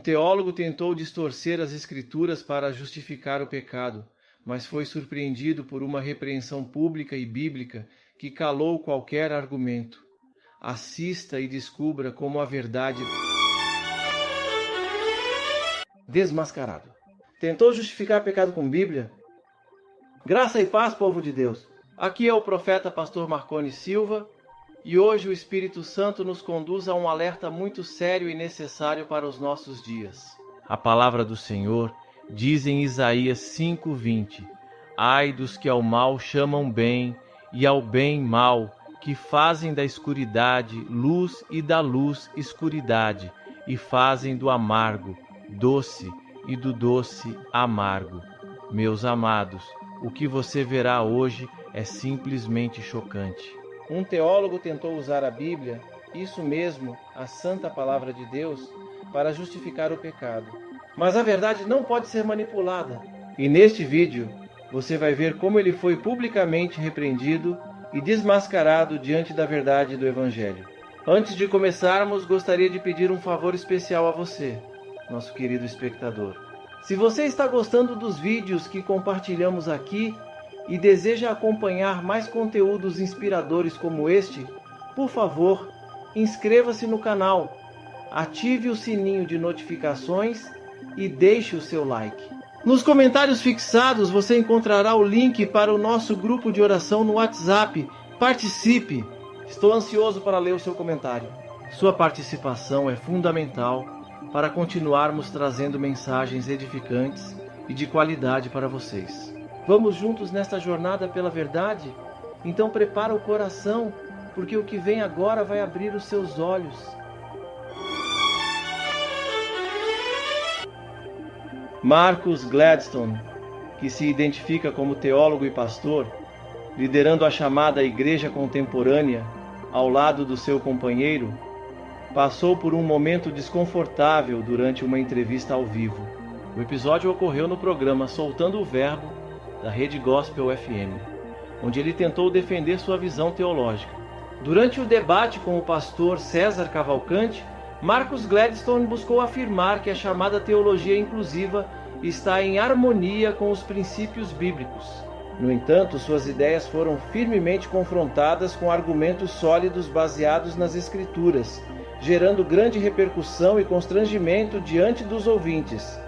O teólogo tentou distorcer as escrituras para justificar o pecado, mas foi surpreendido por uma repreensão pública e bíblica que calou qualquer argumento. Assista e descubra como a verdade desmascarado. Tentou justificar pecado com Bíblia? Graça e paz, povo de Deus. Aqui é o profeta pastor Marconi Silva e hoje o Espírito Santo nos conduz a um alerta muito sério e necessário para os nossos dias. A palavra do Senhor diz em Isaías 5:20: Ai dos que ao mal chamam bem e ao bem mal, que fazem da escuridade luz e da luz escuridade, e fazem do amargo doce e do doce amargo. Meus amados, o que você verá hoje é simplesmente chocante. Um teólogo tentou usar a Bíblia, isso mesmo, a santa palavra de Deus, para justificar o pecado. Mas a verdade não pode ser manipulada. E neste vídeo, você vai ver como ele foi publicamente repreendido e desmascarado diante da verdade do Evangelho. Antes de começarmos, gostaria de pedir um favor especial a você, nosso querido espectador. Se você está gostando dos vídeos que compartilhamos aqui e deseja acompanhar mais conteúdos inspiradores como este, por favor, inscreva-se no canal, ative o sininho de notificações e deixe o seu like. Nos comentários fixados você encontrará o link para o nosso grupo de oração no WhatsApp. Participe! Estou ansioso para ler o seu comentário. Sua participação é fundamental para continuarmos trazendo mensagens edificantes e de qualidade para vocês. Vamos juntos nesta jornada pela verdade? Então prepara o coração, porque o que vem agora vai abrir os seus olhos. Marcus Gladstone, que se identifica como teólogo e pastor, liderando a chamada Igreja Contemporânea ao lado do seu companheiro, passou por um momento desconfortável durante uma entrevista ao vivo. O episódio ocorreu no programa Soltando o Verbo, da Rede Gospel FM, onde ele tentou defender sua visão teológica. Durante o debate com o pastor César Cavalcante, Marcus Gladstone buscou afirmar que a chamada teologia inclusiva está em harmonia com os princípios bíblicos. No entanto, suas ideias foram firmemente confrontadas com argumentos sólidos baseados nas Escrituras, gerando grande repercussão e constrangimento diante dos ouvintes.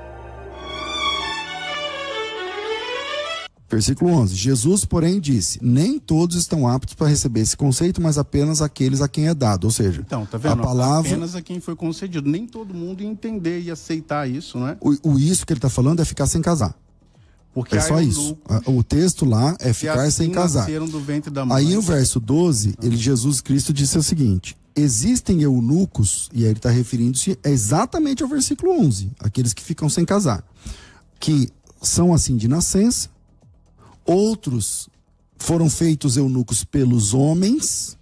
Versículo 11. Jesus, porém, disse: nem todos estão aptos para receber esse conceito, mas apenas aqueles a quem é dado. Ou seja, então, tá vendo? A palavra... apenas a quem foi concedido. Nem todo mundo ia entender e aceitar isso, né? Isso que ele está falando é ficar sem casar. Porque é só isso. O texto lá é ficar sem casar. Do ventre da mãe. Aí no verso 12, Jesus Cristo disse o seguinte: existem eunucos, e aí ele está referindo-se exatamente ao versículo 11, aqueles que ficam sem casar, que são assim de nascença. Outros foram feitos eunucos pelos homens,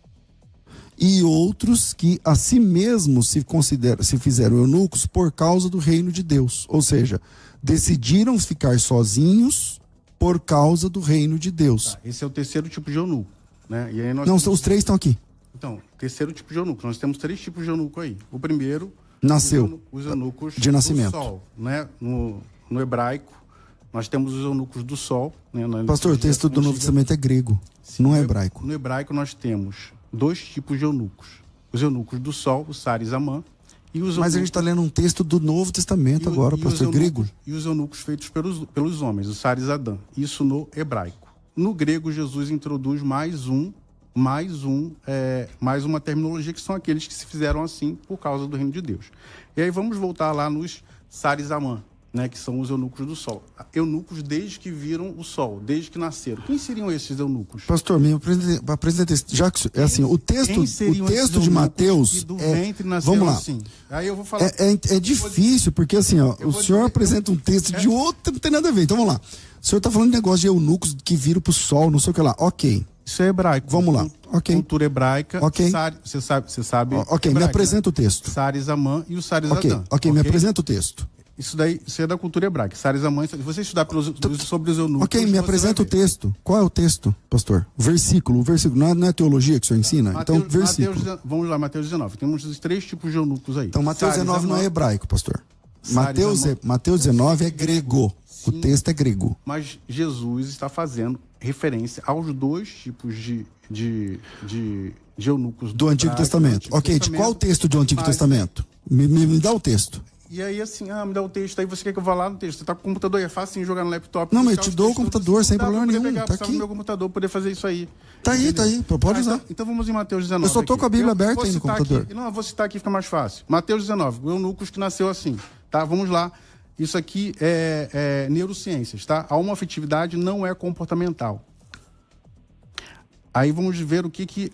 e outros que a si mesmos se fizeram eunucos por causa do reino de Deus. Ou seja, decidiram ficar sozinhos por causa do reino de Deus. Esse é o terceiro tipo de eunuco, né? E aí Não, os três estão aqui. Então, terceiro tipo de eunuco. Nós temos três tipos de eunuco aí. O primeiro, nasceu os eunucos de nascimento. Do sol, né? No hebraico, nós temos os eunucos do sol. Né? Pastor, o texto do Novo Testamento é grego, sim, não é hebraico. No hebraico nós temos dois tipos de eunucos. Os eunucos do sol, o Saris Amã. Mas a gente está lendo um texto do Novo Testamento agora, pastor, grego. E os eunucos feitos pelos homens, o Saris Adã. Isso no hebraico. No grego, Jesus introduz mais uma terminologia, que são aqueles que se fizeram assim por causa do reino de Deus. E aí vamos voltar lá nos Saris Amã, né, que são os eunucos do sol. Eunucos desde que viram o sol, desde que nasceram. Quem seriam esses eunucos? Pastor, me apresenta esse. Já que é assim, o texto de Mateus vamos lá. Assim? Aí eu vou falar. É difícil, porque assim, ó, o senhor apresenta um texto de outro, não tem nada a ver. Então vamos lá. O senhor está falando de negócio de eunucos que viram para o sol, não sei o que lá. Ok. Isso é hebraico. Vamos lá. Ok. Cultura hebraica. Ok. Você sabe. Ok, hebraico, me apresenta o texto. Saris Amã e o Saris Adã. Ok, me apresenta o texto. Isso é da cultura hebraica. Saris Amã, se você estudar sobre os eunucos... Ok, me apresenta o texto. Qual é o texto, pastor? O versículo. Não é teologia que o senhor ensina? Então, versículo. Vamos lá, Mateus 19. Temos os três tipos de eunucos aí. Então, Mateus 19 não é hebraico, pastor. Mateus 19 é grego. Sim, o texto é grego. Mas Jesus está fazendo referência aos dois tipos de eunucos do Antigo Testamento. Ok, de qual texto do Antigo Testamento? Me dá o texto. E aí, assim, me dá o texto, aí você quer que eu vá lá no texto. Você tá com o computador, é fácil sim, jogar no laptop. Não, mas eu te dou o computador sem problema nenhum. Tá aqui. No meu computador poder fazer isso aí. Tá aí, pode usar. Então vamos em Mateus 19. Eu só tô com a Bíblia aberta aí no computador. Não, eu vou citar aqui, fica mais fácil. Mateus 19, o eunucos que nasceu assim, tá? Vamos lá. Isso aqui é neurociências, tá? A homoafetividade não é comportamental. Aí vamos ver o que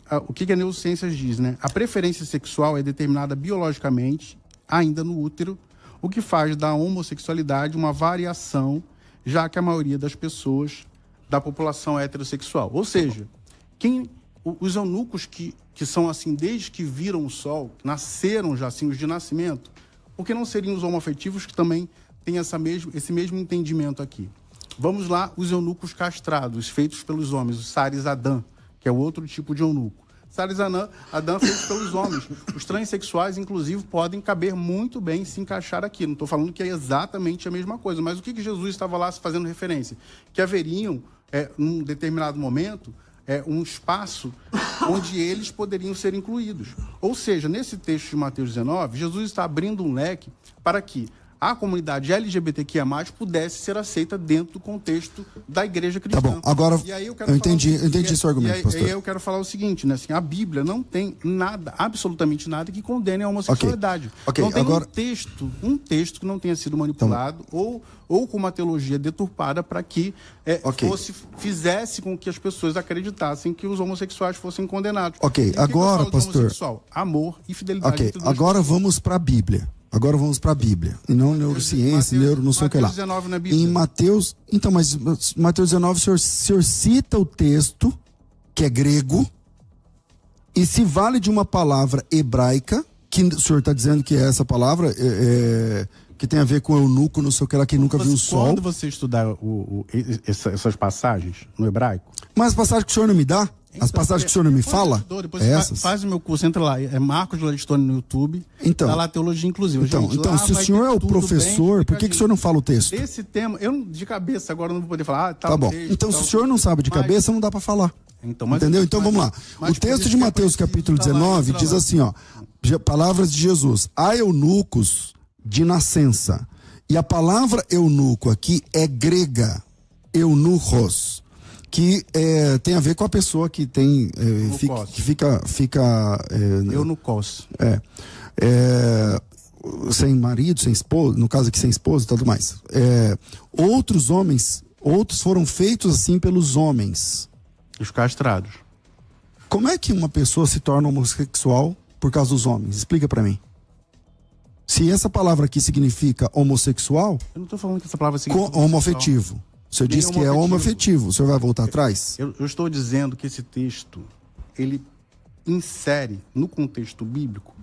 a neurociências diz, né? A preferência sexual é determinada biologicamente, ainda no útero, o que faz da homossexualidade uma variação, já que a maioria das pessoas da população é heterossexual. Ou seja, os eunucos que são assim desde que viram o sol, nasceram já assim, os de nascimento, por que não seriam os homoafetivos que também têm esse mesmo entendimento aqui? Vamos lá, os eunucos castrados, feitos pelos homens, os Saris Adã, que é o outro tipo de eunuco. Saris Adã feitos pelos homens. Os transexuais, inclusive, podem caber muito bem, se encaixar aqui. Não estou falando que é exatamente a mesma coisa, mas o que Jesus estava lá fazendo referência? Que haveriam, num determinado momento, um espaço onde eles poderiam ser incluídos. Ou seja, nesse texto de Mateus 19, Jesus está abrindo um leque para que a comunidade LGBTQIA+, pudesse ser aceita dentro do contexto da igreja cristã. Tá bom, agora e aí eu entendi seu argumento, pastor. E aí eu quero falar o seguinte, né? Assim, a Bíblia não tem nada, absolutamente nada, que condene a homossexualidade. Okay, não tem agora um texto que não tenha sido manipulado ou com uma teologia deturpada para que fizesse com que as pessoas acreditassem que os homossexuais fossem condenados. Ok, agora, pastor... Amor e fidelidade. Ok, agora vamos para a Bíblia. Agora vamos para a Bíblia, e não neurociência, não sei o que lá. Mateus 19 na Bíblia. Em Mateus, então, mas Mateus 19, o senhor cita o texto, que é grego, e se vale de uma palavra hebraica, que o senhor está dizendo que é essa palavra, que tem a ver com eunuco, não sei o que lá, que nunca viu o sol. Quando você estudar essas passagens no hebraico... Mas as passagens que o senhor não me dá? As passagens que o senhor não me fala? Depois essas? Faz o meu curso, entra lá, é Marcos de Ladistone no YouTube, então, tá lá Teologia Inclusiva. Então se o senhor é o professor, por que o senhor não fala o texto? Esse tema, eu de cabeça agora não vou poder falar. Tá bom, então se o senhor não sabe de cabeça, não dá para falar. Entendeu? Então vamos lá. O texto de Mateus capítulo 19 diz assim, ó, palavras de Jesus: há eunucos de nascença. E a palavra eunuco aqui é grega, eunuchos, que tem a ver com a pessoa que tem que fica eunucos. Sem marido, sem esposa, no caso aqui sem esposa e tudo mais. Outros foram feitos assim pelos homens. Os castrados. Como é que uma pessoa se torna homossexual por causa dos homens? Explica pra mim. Se essa palavra aqui significa homossexual... Eu não tô falando que essa palavra significa homoafetivo. O senhor disse que é homoafetivo. O senhor vai voltar atrás? Eu estou dizendo que esse texto, ele insere no contexto bíblico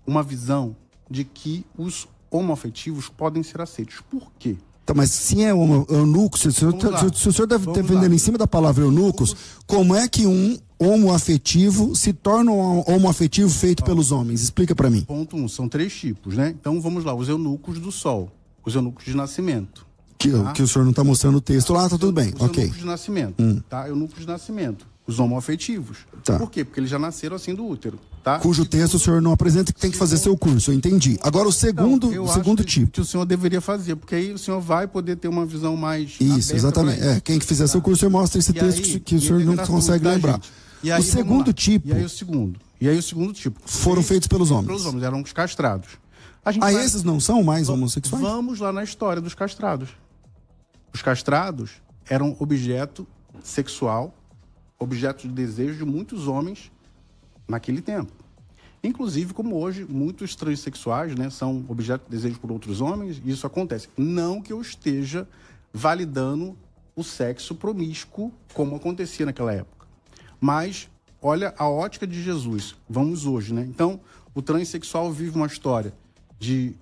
uma visão de que os homoafetivos podem ser aceitos. Por quê? Tá, mas se é eunuco, se o senhor deve estar vendendo em cima da palavra eunucos, como é que um homoafetivo se torna um homoafetivo feito pelos homens? Explica para mim. Ponto 1, são 3 tipos, né? Então vamos lá, os eunucos do sol, os eunucos de nascimento. Que o senhor não está mostrando o texto lá, tá tudo bem, os ok. Eunucos de nascimento, tá? Eunucos de nascimento, os homoafetivos. Tá. Por quê? Porque eles já nasceram assim do útero, tá? Cujo texto o senhor não apresenta, que tem que fazer seu curso, eu entendi. Agora o segundo tipo. Que o senhor deveria fazer, porque aí o senhor vai poder ter uma visão mais isso, exatamente. Quem que fizer seu curso, eu mostro esse texto que o senhor não consegue lembrar. E aí, o segundo tipo... E aí o segundo tipo... Foram feitos pelos homens. Pelos homens, eram os castrados. Esses não são mais homossexuais? Vamos lá na história dos castrados. Os castrados eram objeto sexual, objeto de desejo de muitos homens naquele tempo. Inclusive, como hoje, muitos transexuais, né, são objeto de desejo por outros homens, e isso acontece. Não que eu esteja validando o sexo promíscuo, como acontecia naquela época. Mas, olha a ótica de Jesus. Vamos hoje, né? Então, o transexual vive uma história de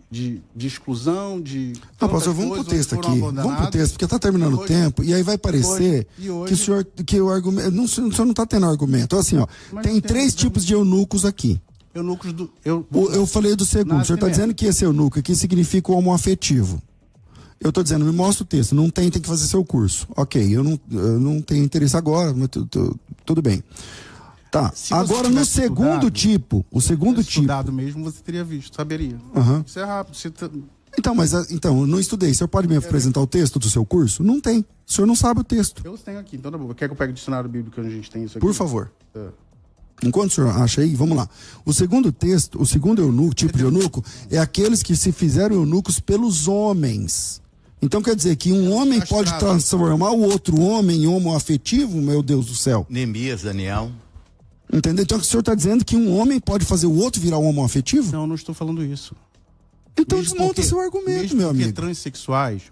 exclusão, de... Não, pastor, vamos pro texto aqui. Vamos pro texto, porque está terminando o tempo, e aí vai parecer que o argumento... O senhor não está tendo argumento. Assim, ó, tem 3 tipos de eunucos aqui. Eunucos do... Eu falei do segundo. O senhor está dizendo que esse eunuco aqui significa o homoafetivo. Eu estou dizendo, me mostra o texto. Não tem que fazer seu curso. Ok, eu não tenho interesse agora, mas tudo bem. Tá, agora no segundo tipo, o segundo tipo... estudado mesmo, você teria visto, saberia. Isso é rápido. Então, eu não estudei. O senhor pode me apresentar o texto do seu curso? Não tem. O senhor não sabe o texto. Eu tenho aqui, então tá bom. Quer que eu pegue o dicionário bíblico onde a gente tem isso aqui? Por favor. Enquanto o senhor acha aí, vamos lá. O segundo texto, o segundo eunuco, tipo de eunuco, é aqueles que se fizeram eunucos pelos homens. Então quer dizer que um homem pode transformar o outro homem em homoafetivo, meu Deus do céu. Neemias, Daniel. Entendeu? Então o senhor está dizendo que um homem pode fazer o outro virar um homoafetivo? Não estou falando isso. Então desmonta seu argumento, meu amigo.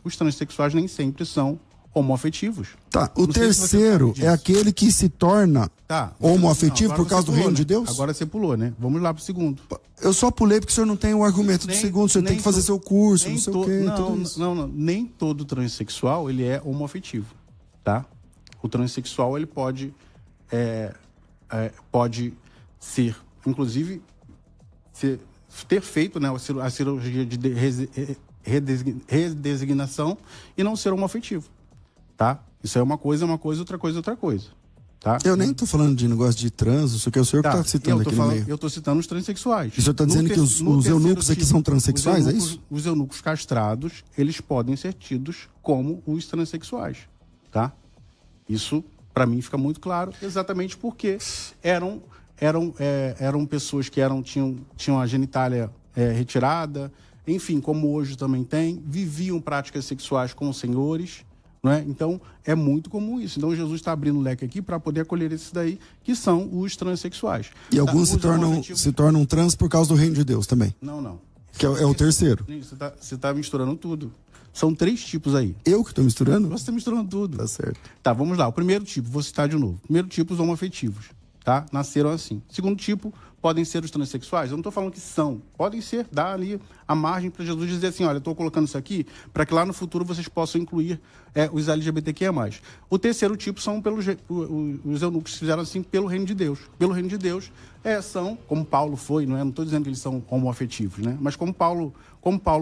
Os transexuais nem sempre são homoafetivos. Tá, o terceiro é aquele que se torna homoafetivo por causa do reino de Deus? Agora você pulou, né? Vamos lá pro segundo. Eu só pulei porque o senhor não tem o argumento do segundo, o senhor tem que fazer seu curso, não sei o quê, tudo isso. Não, nem todo transexual, ele é homoafetivo, tá? O transexual, ele pode ser, inclusive, ter feito, né, a cirurgia de redesignação e não ser homoafetivo, tá? Isso é uma coisa, outra coisa, outra coisa, tá? Eu nem tô falando de negócio de trans, isso que é o senhor que tá citando aqui no meio. Eu tô citando os transexuais. E o senhor tá dizendo que os eunucos aqui são transexuais, é isso? Os eunucos castrados, eles podem ser tidos como os transexuais, tá? Isso, para mim, fica muito claro, exatamente porque eram pessoas que tinham a genitália retirada, enfim, como hoje também tem, viviam práticas sexuais com os senhores, não é? Então, é muito comum isso. Então, Jesus está abrindo o leque aqui para poder acolher esses daí, que são os transexuais. E alguns se tornam trans por causa do reino de Deus também? Não. Que é o terceiro? Você está misturando tudo. São 3 tipos aí. Eu que estou misturando? Você está misturando tudo. Tá certo. Tá, vamos lá. O primeiro tipo, vou citar de novo. Primeiro tipo, os homoafetivos. Tá? Nasceram assim. Segundo tipo, podem ser os transexuais. Eu não estou falando que são. Podem ser, dá ali a margem para Jesus dizer assim, olha, eu estou colocando isso aqui para que lá no futuro vocês possam incluir os LGBTQIA+. O terceiro tipo são os eunucos que fizeram assim pelo reino de Deus. Pelo reino de Deus, são, como Paulo foi, não é? Não estou dizendo que eles são homoafetivos, né? Mas como Paulo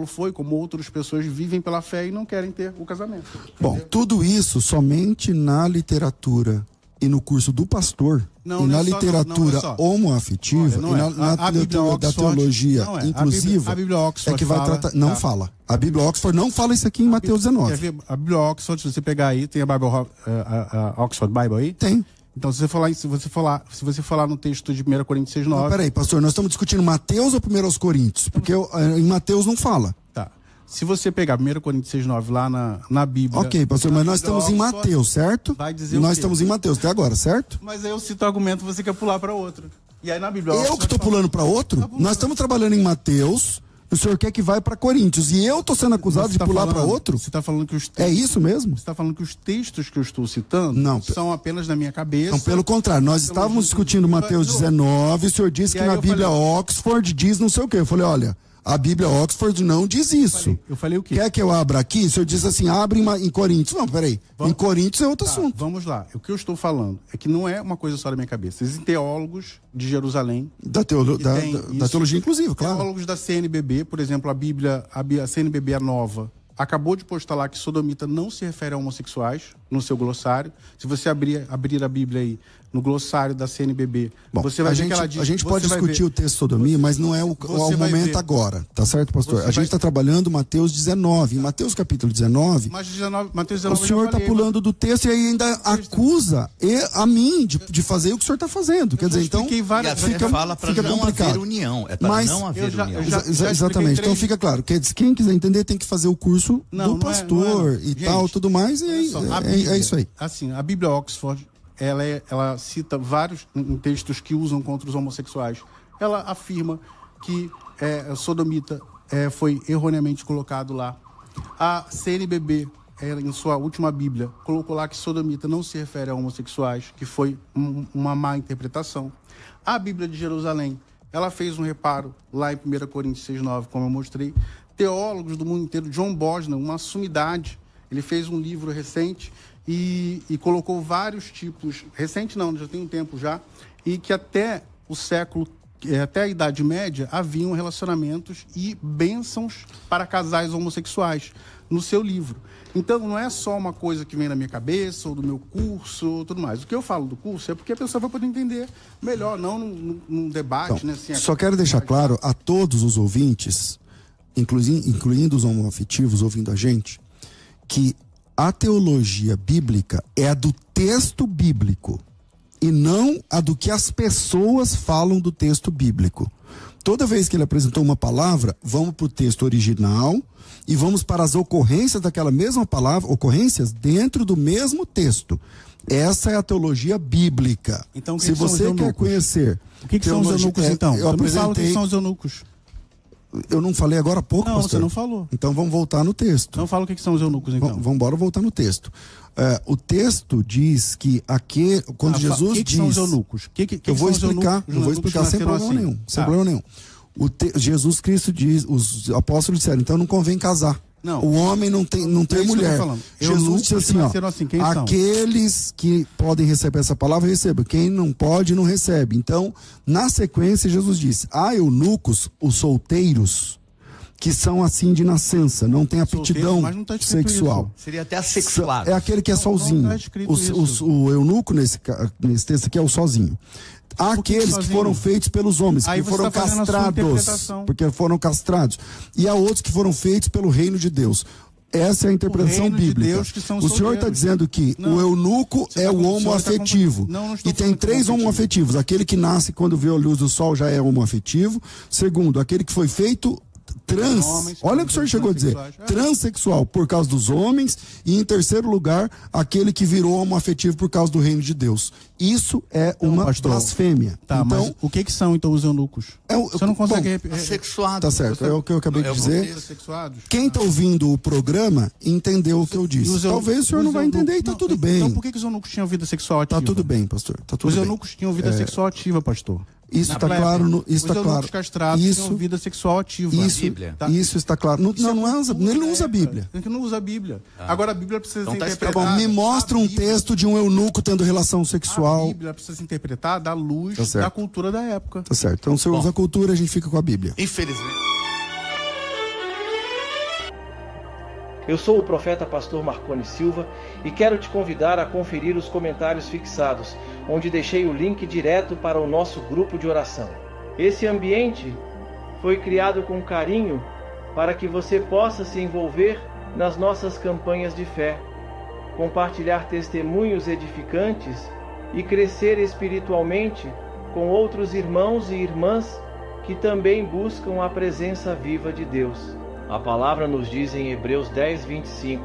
foi, como outras pessoas vivem pela fé e não querem ter o casamento. Bom, tudo isso somente na literatura e no curso do pastor, e na literatura homoafetiva, e na literatura da teologia inclusiva, a Bíblia Oxford que vai tratar... Não fala. A Bíblia Oxford não fala isso aqui em Mateus 19. A Bíblia Oxford, se você pegar aí, tem a Oxford Bible aí? Tem. Então, se você falar no texto de 1 Coríntios 6,9... Não, peraí, pastor, nós estamos discutindo Mateus ou 1 aos Coríntios? Porque em Mateus não fala. Tá. Se você pegar 1 Coríntios 6,9 lá na Bíblia... Ok, pastor, mas nós estamos em Mateus, certo? Vai dizer nós estamos em Mateus até agora, certo? Mas aí eu cito o argumento, você quer pular para outro. E aí na Bíblia... Eu que estou pulando para outro? Tá, nós estamos trabalhando em Mateus, o senhor quer que vai para Coríntios, e eu estou sendo acusado de pular para outro? Você está falando que os textos... É isso mesmo? Você está falando que os textos que eu estou citando são apenas da minha cabeça? Não, pelo contrário, nós estávamos discutindo Mateus 19, e o senhor disse que na Bíblia Oxford diz não sei o quê. Eu falei, olha... A Bíblia Oxford não diz isso. Eu falei o quê? Quer que eu abra aqui? O senhor diz assim, abre em Coríntios. Não, peraí. Em Coríntios é outro assunto. Vamos lá. O que eu estou falando é que não é uma coisa só da minha cabeça. Existem teólogos de Jerusalém. Da teologia inclusiva, claro. Teólogos da CNBB, por exemplo, a CNBB nova, acabou de postar lá que sodomita não se refere a homossexuais no seu glossário. Se você abrir a Bíblia aí, no glossário da CNBB, você vai ver que ela diz... A gente pode discutir o texto sodomia, mas não é o momento agora, tá certo, pastor? A gente está trabalhando Mateus 19. Em Mateus capítulo 19, Mateus 19 o senhor está pulando do texto e ainda acusa a mim de fazer o que o senhor está fazendo. Quer dizer, então... fala para não haver união. É para não haver união. Exatamente. Então fica claro. Quem quiser entender tem que fazer o curso do pastor e tal, tudo mais, e é isso aí. Assim, a Bíblia Oxford... Ela cita vários textos que usam contra os homossexuais. Ela afirma que sodomita foi erroneamente colocado lá. A CNBB, em sua última Bíblia, colocou lá que sodomita não se refere a homossexuais, que foi uma má interpretação. A Bíblia de Jerusalém, ela fez um reparo lá em 1 Coríntios 6,9, como eu mostrei. Teólogos do mundo inteiro, John Bosner, uma sumidade, ele fez um livro recente e colocou vários tipos, recente não, já tem um tempo já, e que até o século até a Idade Média haviam relacionamentos e bênçãos para casais homossexuais no seu livro. Então, não é só uma coisa que vem da minha cabeça, ou do meu curso, ou tudo mais. O que eu falo do curso é porque a pessoa vai poder entender melhor, não num debate. Então, né, assim, só quero deixar claro a todos os ouvintes, incluindo os homoafetivos ouvindo a gente, que a teologia bíblica é a do texto bíblico e não a do que as pessoas falam do texto bíblico. Toda vez que ele apresentou uma palavra, vamos para o texto original e vamos para as ocorrências daquela mesma palavra, ocorrências dentro do mesmo texto. Essa é a teologia bíblica. Então, se você quer conhecer... O que são os eunucos, então? Eu apresentei... falo o que são os eunucos. Eu não falei agora há pouco, não, pastor? Você não falou. Então vamos voltar no texto. Não fala o que são os eunucos, então. Vamos embora voltar no texto. O texto diz que quando Jesus diz... O que são os eunucos? Eu vou explicar, sem problema nenhum. Sem problema nenhum. Jesus Cristo diz, os apóstolos disseram, então não convém casar. Não. O homem não tem mulher. Jesus disse assim, aqueles que podem receber essa palavra, recebam. Quem não pode, não recebe. Então, na sequência, Jesus disse, há eunucos, os solteiros, que são assim de nascença, não tem aptidão sexual. Isso. Seria até assexuado. É aquele que é sozinho. Não tá o eunuco, nesse texto aqui, é o sozinho. Há aqueles que foram feitos pelos homens, que foram castrados, porque foram castrados. E há outros que foram feitos pelo reino de Deus. Essa é a interpretação bíblica. O senhor está dizendo que o eunuco é o homoafetivo. E tem 3 homoafetivos. Aquele que nasce quando vê a luz do sol já é homoafetivo. Segundo, aquele que foi feito olha o que o senhor chegou a dizer, transexual por causa dos homens, e em terceiro lugar, aquele que virou homoafetivo por causa do reino de Deus. Isso é uma blasfêmia. Tá, então, mas o que são então os eunucos? Você não consegue assexuados. Tá certo, é o que eu acabei de dizer. Quem está ouvindo o programa entendeu o que eu disse. Talvez o senhor não vai entender e tá tudo bem. Então por que os eunucos tinham vida sexual ativa? Tá tudo bem, pastor. Tá tudo os bem. eunucos tinham vida sexual ativa, pastor. Isso está claro. Isso está claro. Os castrados tinham vida sexual ativa. Isso está claro. Ele não usa a Bíblia. Ele não usa a Bíblia. Agora a Bíblia precisa ser interpretada. Tá bom, me mostra um texto de um eunuco tendo relação sexual. A Bíblia precisa ser interpretada à luz da cultura da época. Tá certo. Então se eu usa a cultura, a gente fica com a Bíblia. Infelizmente. Eu sou o profeta pastor Marconi Silva e quero te convidar a conferir os comentários fixados, onde deixei o link direto para o nosso grupo de oração. Esse ambiente foi criado com carinho para que você possa se envolver nas nossas campanhas de fé, compartilhar testemunhos edificantes e crescer espiritualmente com outros irmãos e irmãs que também buscam a presença viva de Deus. A palavra nos diz em Hebreus 10:25,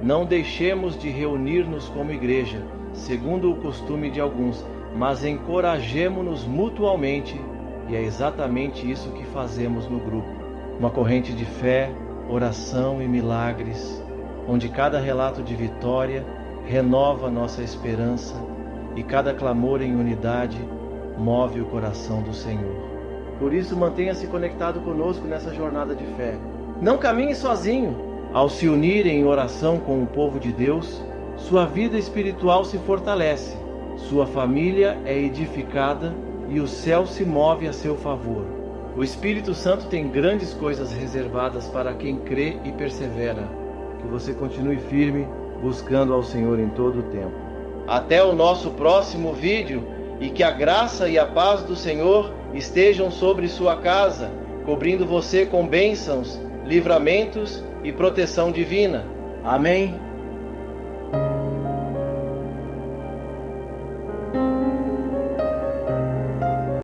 não deixemos de reunir-nos como igreja, segundo o costume de alguns, mas encorajemo-nos mutualmente, e é exatamente isso que fazemos no grupo. Uma corrente de fé, oração e milagres, onde cada relato de vitória renova nossa esperança e cada clamor em unidade move o coração do Senhor. Por isso, mantenha-se conectado conosco nessa jornada de fé. Não caminhe sozinho. Ao se unir em oração com o povo de Deus, sua vida espiritual se fortalece, sua família é edificada e o céu se move a seu favor. O Espírito Santo tem grandes coisas reservadas para quem crê e persevera. Que você continue firme, buscando ao Senhor em todo o tempo. Até o nosso próximo vídeo, e que a graça e a paz do Senhor estejam sobre sua casa, cobrindo você com bênçãos, livramentos e proteção divina. Amém.